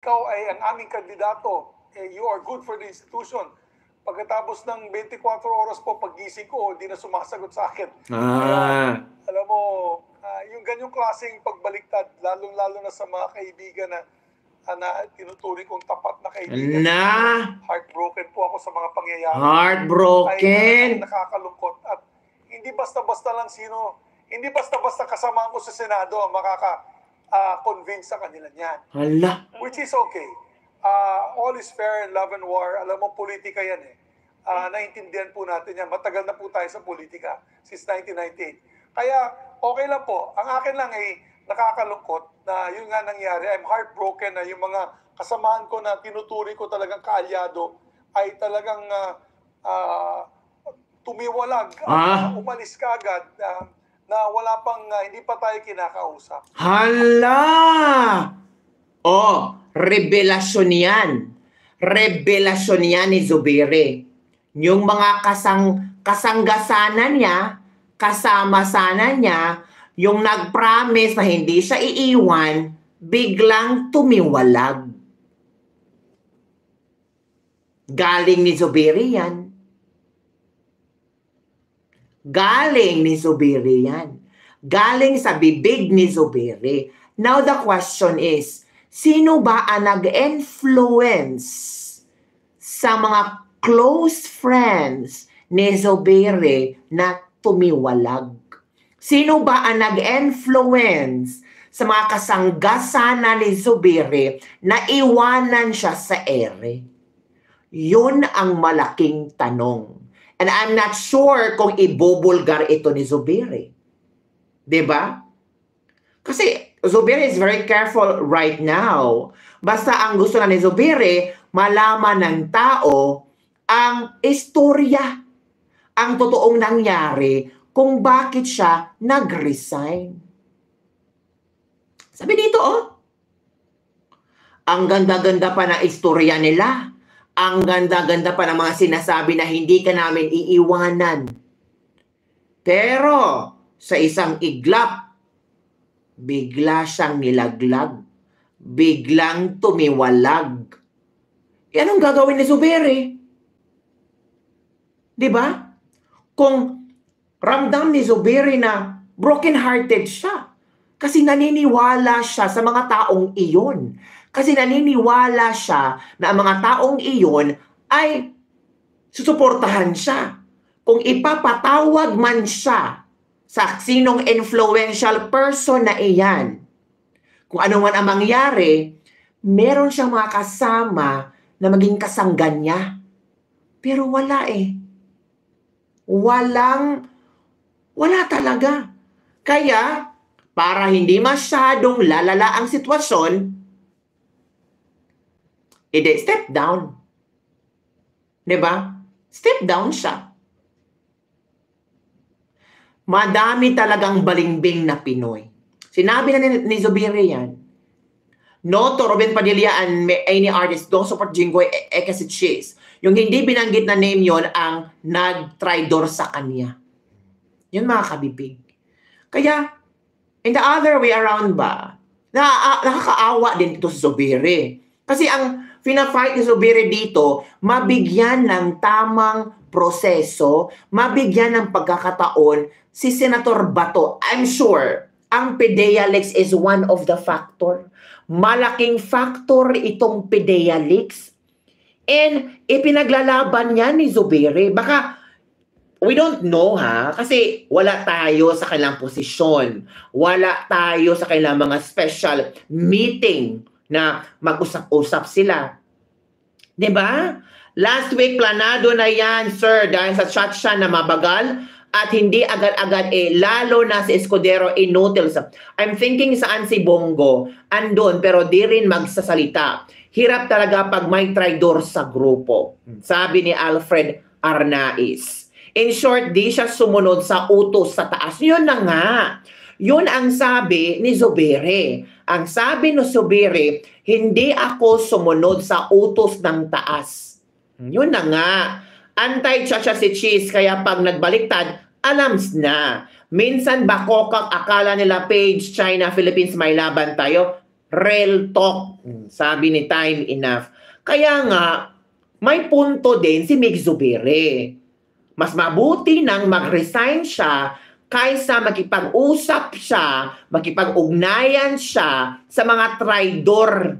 ikaw ay ang aming kandidato, you are good for the institution. Pagkatapos ng 24 oras po paggising ko, hindi na sumasagot sa akin. Kaya, alam mo, yung ganyong klaseng pagbaliktad, lalong-lalo na sa mga kaibigan na tinuturing kong tapat na kaibigan. Heartbroken po ako sa mga pangyayari. Heartbroken? Ay nakakalungkot. At hindi basta-basta lang hindi basta-basta kasama ko sa Senado ang convince sa kanila niyan. Hala. Which is okay. All is fair in love and war. Alam mo, politika yan eh. Naintindihan po natin yan. Matagal na po tayo sa politika since 1998. Kaya okay lang po. Ang akin lang ay nakakalungkot na yun nga nangyari. I'm heartbroken na yung mga kasamahan ko na tinuturi ko talagang kaalyado ay talagang tumiwalag. Umalis ka agad. Na wala pang, hindi pa tayo kinakausap. Hala! Revelasyon yan. Revelasyon yan ni Zubiri. Yung mga kasanggasanan niya, kasama sana niya, yung nag-promise na hindi siya iiwan, biglang tumiwalag. Galing ni Zubiri yan. Galing ni Zubiri yan. Galing sa bibig ni Zubiri. Now the question is, sino ba ang nag-influence sa mga close friends ni Zubiri na tumiwalag? Sino ba ang nag-influence sa mga kasanggasan ni Zubiri na iwanan siya sa ere? Yun ang malaking tanong. And I'm not sure kung ibubulgar ito ni Zubiri. Diba? Kasi Zubiri is very careful right now. Basta ang gusto na ni Zubiri, malaman ng tao ang istorya, ang totoong nangyari kung bakit siya nag-resign. Sabi dito, ang ganda-ganda pa ng istorya nila. Ang ganda-ganda pa ng mga sinasabi na hindi ka namin iiwanan. Pero sa isang iglap, bigla siyang nilaglag. Biglang tumiwalag. Anong gagawin ni Zubiri? Diba? Kung ramdam ni Zubiri na broken-hearted siya. Kasi naniniwala siya sa mga taong iyon. Kasi naniniwala siya na ang mga taong iyon ay susuportahan siya. Kung ipapatawag man siya sa sinong influential person na iyan, kung ano man ang mangyari, meron siyang mga kasama na maging kasanggan niya. Pero wala eh. Wala talaga. Kaya, para hindi masyadong lalala ang sitwasyon, step down. Diba? Step down siya. Madami talagang balingbing na Pinoy. Sinabi na ni Zubiri yan. No to Ruben Padilla and any artist, don't support Jinggoy kasi cheese. Yung hindi binanggit na name yon ang nag-tridor sa kanya. Yun mga kabibig. Kaya, in the other way around ba, nakakaawa din ito sa Zubiri. Kasi ang fina-fight ni Zubiri dito, mabigyan ng tamang proseso, mabigyan ng pagkakataon si Senator Bato. I'm sure, ang PDEA Leaks is one of the factor. Malaking factor itong PDEA Leaks. And ipinaglalaban niya ni Zubiri. Baka, we don't know kasi wala tayo sa kanilang posisyon. Wala tayo sa kanilang mga special meeting na mag-usap-usap sila. Diba? Last week, planado na yan, sir, dahil sa chat siya na mabagal at hindi agad-agad lalo na si Escudero inutils. I'm thinking saan si Bongo, andun, pero di rin magsasalita. Hirap talaga pag may traidor sa grupo. Sabi ni Alfred Arnaiz. In short, di siya sumunod sa utos sa taas. Yun na nga. Yun ang sabi ni Zubiri. Ang sabi ni Zubiri, hindi ako sumunod sa utos ng taas. Yun na nga. Anti-chacha si Cheese, kaya pag nagbaliktad, alams na. Minsan bakokak, akala nila page, China, Philippines, may laban tayo. Real talk, sabi ni Time Enough. Kaya nga, may punto din si Mig Zubiri. Mas mabuti nang mag-resign siya kaysa makipag-usap siya, makipag-ugnayan siya sa mga traidor.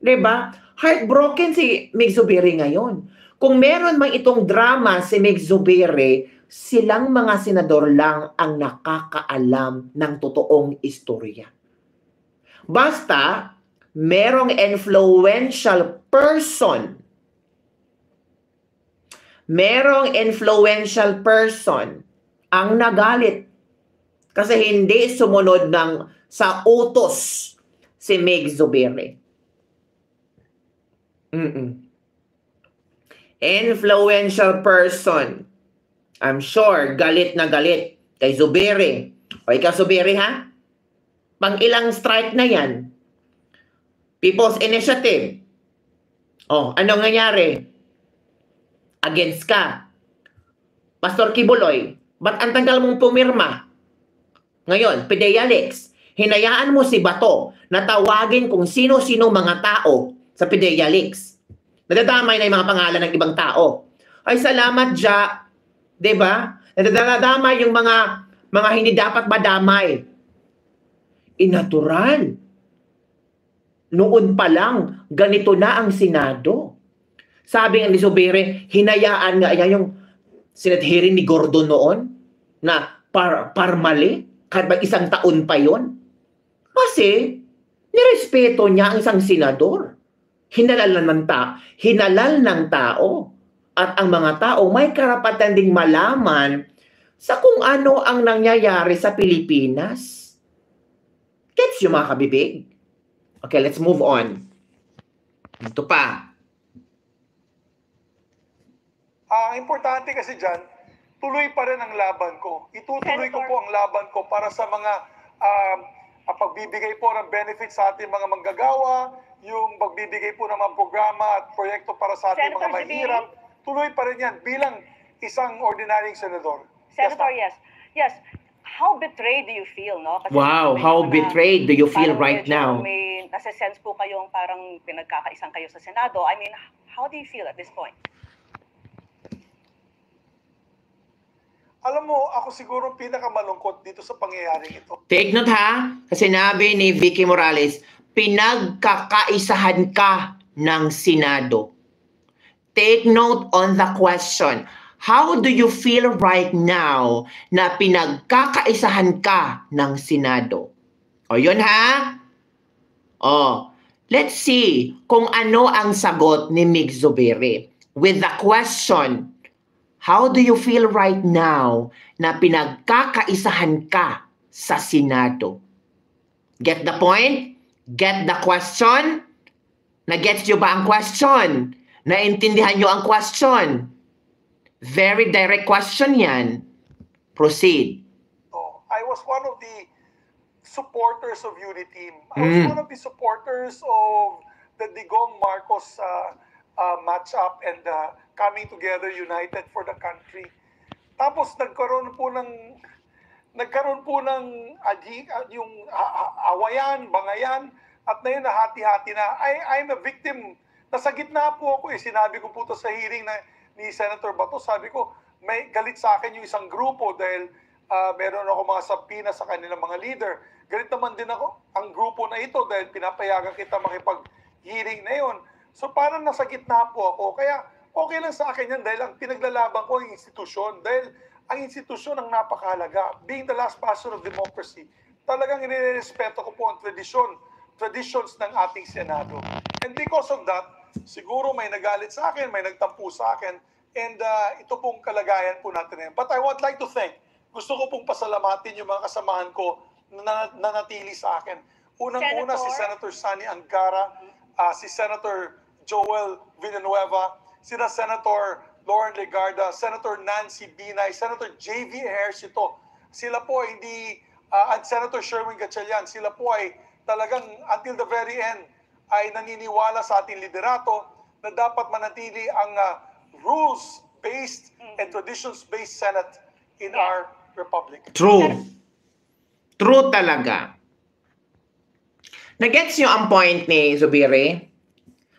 Diba? Heartbroken si Mig Zubiri ngayon. Kung meron mang itong drama si Mig Zubiri, silang mga senador lang ang nakakaalam ng totoong istorya. Basta, merong influential person ang nagalit kasi hindi sumunod sa utos si Mig Zubiri. Influential person. I'm sure galit na galit kay Zubiri. O ikaw Zubiri ha? Pang ilang strike na yan? People's Initiative. Oh, anong nangyari? Against ka. Pastor Kibuloy, ba't ang tagal mong pumirma? Ngayon, Pidea-Lex, hinayaan mo si Bato na tawagin kung sino-sino mga tao sa Pidea-Lex. Nadadamay na yung mga pangalan ng ibang tao. Ay, salamat, Ja. Diba? Nadadamay yung mga hindi dapat madamay. Natural. Noon pa lang, ganito na ang Senado. Sabi nga ni Zubiri, hinayaan nga niya yung Senate hearing ni Gordon noon na parmali, kahit ba isang taon pa yon. Kasi, nirespeto niya ang isang senador. Hinalal ng tao. At ang mga tao may karapatan ding malaman sa kung ano ang nangyayari sa Pilipinas. Gets yung mga kabibig? Okay, let's move on. Ito pa. Importante kasi dyan, tuloy pa rin ang laban ko. Itutuloy ko po ang laban ko para sa mga pagbibigay po ng benefits sa ating mga manggagawa, yung pagbibigay po ng mga programa at proyekto para sa ating mga mahirap. Tuloy pa rin yan bilang isang ordinaryong senador. Senator, yes. Yes. How betrayed do you feel, no? Kasi Wow, how betrayed do you feel right now? May nasa-sense po kayong parang pinagkakaisang kayo sa Senado. I mean, how do you feel at this point? Alam mo, ako siguro pinakamalungkot dito sa pangyayaring ito. Take note ha, kasi sinabi ni Vicky Morales, pinagkakaisahan ka ng Senado. Take note on the question. How do you feel right now na pinagkakaisahan ka ng Senado? O yun ha? O, let's see kung ano ang sagot ni Mig Zubiri. With the question, how do you feel right now na pinagkakaisahan ka sa Senado? Get the point? Get the question? Na-gets nyo ba ang question? Naintindihan nyo ang question? Very direct question yan. Proceed. I was one of the supporters of Uniteam. I was one of the supporters of the Digong Marcos match-up and coming together united for the country. Tapos nagkaroon po ng yung awayan, bangayan, at na yun nahati-hati na. I'm a victim. Nasa gitna po ako eh. Sinabi ko po to sa hearing ni Senator Bato, sabi ko, may galit sa akin yung isang grupo dahil meron ako mga sabpina sa kanilang mga leader. Galit naman din ako ang grupo na ito dahil pinapayagan kita makipag-hearing na yun. So parang nasa gitna po ako. Kaya okay lang sa akin yan dahil ang pinaglalaban ko ang institusyon. Dahil ang institusyon ang napakahalaga. Being the last bastion of democracy, talagang inirespeto ko po ang traditions ng ating Senado. And because of that, siguro may nagalit sa akin, may nagtampo sa akin, and ito pong kalagayan po natin ngayon. But I would like to thank, gusto ko pong pasalamatin yung mga kasamahan ko na nanatili sa akin. Unang-una si Senator Sani Angara, si Senator Joel Villanueva, sina Senator Lauren Legarda, Senator Nancy Binay, Senator J.V. Ejercito. Sila po hindi, at Senator Sherwin Gatchalian, sila po ay talagang until the very end ay naniniwala sa ating liderato na dapat manatili ang rules-based and traditions-based Senate in our republic. True. True talaga. Nagets nyo ang point ni Zubiri?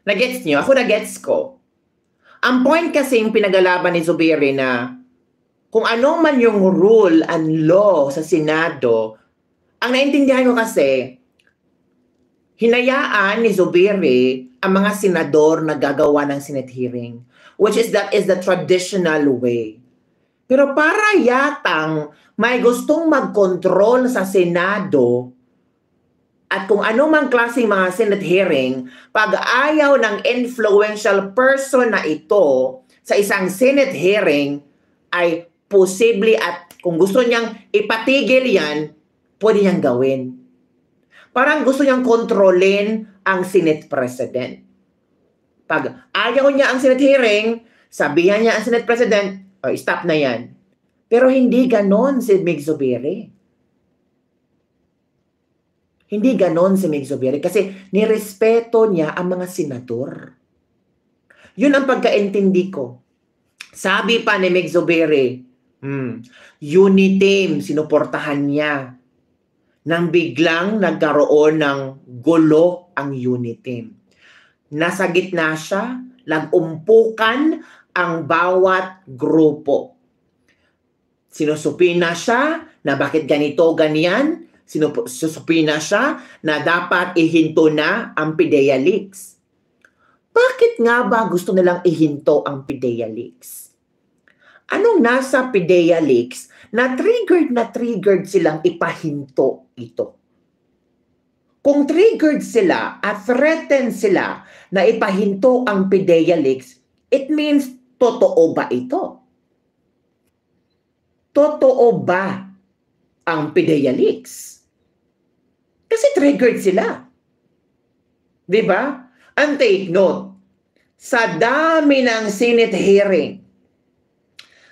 Nagets nyo? Ako nagets ko. Ang point kasi yung pinagalaban ni Zubiri na kung ano man yung rule and law sa Senado, ang naintindihan ko kasi, hinayaan ni Zubiri ang mga senador na gagawa ng Senate hearing, which is that is the traditional way. Pero para yatang may gustong mag-control sa Senado at kung ano mang klaseng mga Senate hearing, pag ayaw ng influential person na ito sa isang Senate hearing, ay posible at kung gusto niyang ipatigil yan, pwede niyang gawin. Parang gusto niyang kontrolin ang Senate President. Pag ayaw niya ang Senate hearing, sabihan niya ang Senate President, oh, stop na yan. Pero hindi ganon si Mig Zubiri. Hindi ganon si Mig Zubiri kasi nirespeto niya ang mga senador. Yun ang pagkaintindi ko. Sabi pa ni Mig Zubiri, Uniteam, sinuportahan niya. Nang biglang nagkaroon ng gulo ang Uniteam. Nasa gitna siya, nagumpukan ang bawat grupo. Sinusupina siya na bakit ganito, ganyan. Sinusupina siya na dapat ihinto na ang PIDEA leaks. Bakit nga ba gusto nilang ihinto ang PIDEA leaks? Anong nasa PIDEA leaks na triggered silang ipahinto ito? Kung triggered sila at threatened sila na ipahinto ang PIDEA leaks, it means totoo ba ito? Totoo ba ang PIDEA leaks? Kasi triggered sila. Diba? And take note, sa dami ng Senate hearing,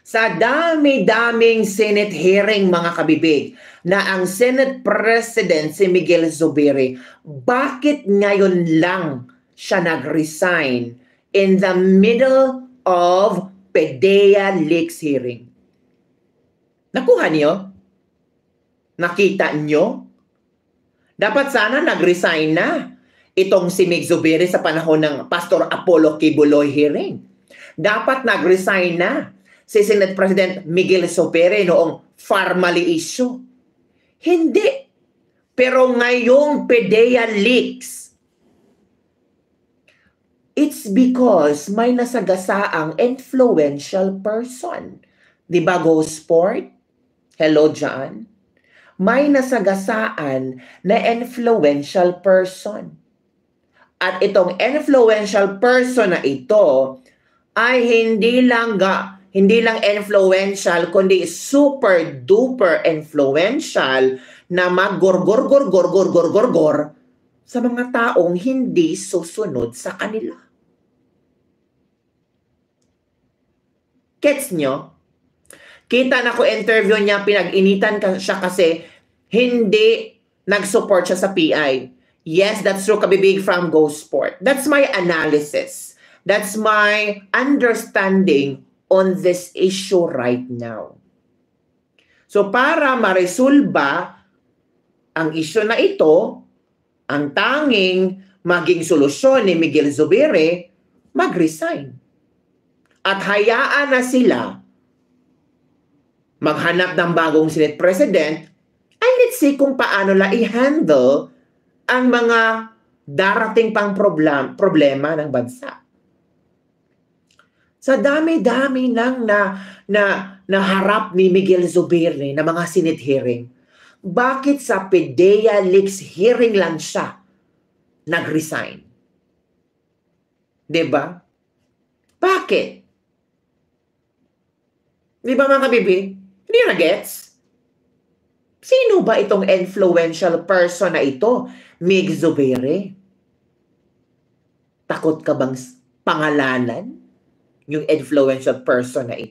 sa dami-daming Senate hearing mga kabibig, na ang Senate President si Miguel Zubiri, bakit ngayon lang siya nag-resign in the middle of PIDEA leaks hearing? Nakuha niyo? Nakita niyo? Dapat sana nag-resign na itong si Mig Zubiri sa panahon ng Pastor Apollo Kibuloy hearing. Dapat nag-resign na si Senate President Miguel Zubiri noong Farmally issue. Hindi. Pero ngayong PIDEA leaks, it's because may nasagasaang influential person. Di ba, Go Sport? Hello, John. May nasagasaan na influential person. At itong influential person na ito ay hindi lang influential, kundi super duper influential na maggorgor sa mga taong hindi susunod sa kanila. Gets nyo? Kita na ko interview niya, pinag-initan siya kasi hindi nag-support siya sa PI. Yes, that's true, kabibig from Go Sport. That's my analysis. That's my understanding on this issue right now. So para maresolba ang issue na ito, ang tanging maging solusyon ni Miguel Zubiri, mag-resign. At hayaan na sila maghanap ng bagong Senate President, ay let's see kung paano la i-handle ang mga darating pang problema ng bansa. Sa dami-dami nang naharap ni Miguel Zubiri na mga Senate hearing, bakit sa PIDEA leaks hearing lang siya nag-resign? Diba? Bakit? Diba mga kabibig? Hindi na gets? Sino ba itong influential person na ito? Mig Zubiri? Takot ka bang pangalanan yung influential person na ito?